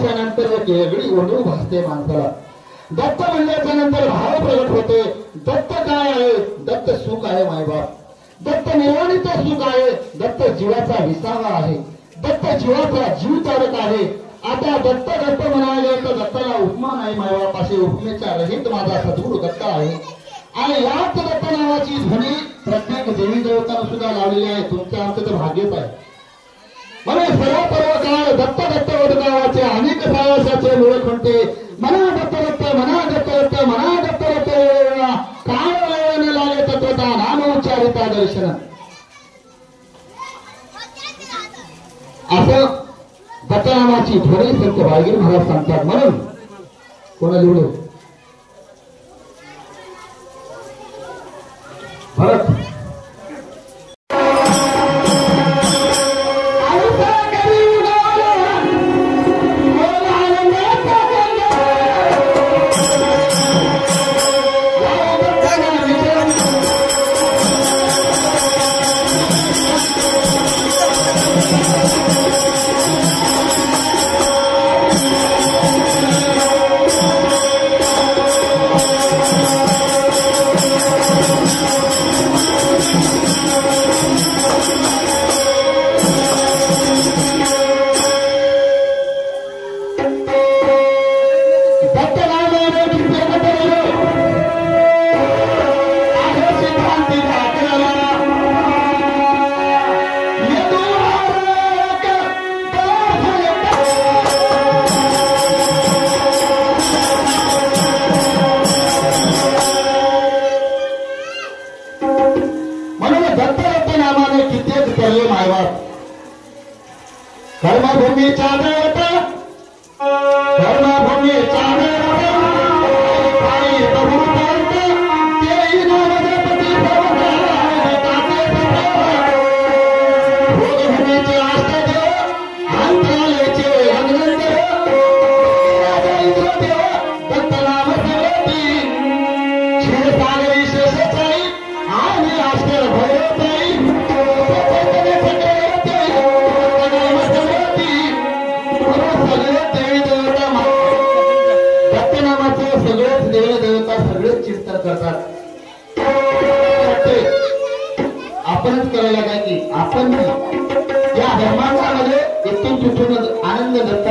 दत्ताच्या नंतर एक वेगळी ओढू भासते माणसाला. दत्त म्हणल्याच्या नंतर भाव प्रगट होते. दत्त काय आहे? दत्त सुख आहे मायबाप. दत्त निर्वाणीचं सुख आहे. दत्त जीवाचा विसावा आहे. दत्त जीवाचा जीव तारक आहे. आता दत्त दत्त म्हणाले तर दत्ताला उपमा नाही मायबाप. असे उपमेच्या रहित माझा सद्गुरू दत्त आहे. आणि याच दत्त नावाची ध्वनी प्रत्येक देवी देवतांना सुद्धा लावलेली आहे. तुमचं आमचं तर भाग्यच आहे. म्हणून सर्व पर्व काळ दत्त दत्त वडगावाचे अनेक साहसाचे मुळे म्हणते मना दत्त दत्त मना दत्त दत्त मना दत्त दत्त काळ वेळाने लागे तत्वता नाम उच्चारिता दर्शन. असं दत्त नामाची ध्वनी संत वाळगीर महाराज सांगतात. म्हणून कोणा लिहून भरत आपणच करायला काय की आपण या धर्मांमध्ये इथून तिथून आनंद दत्त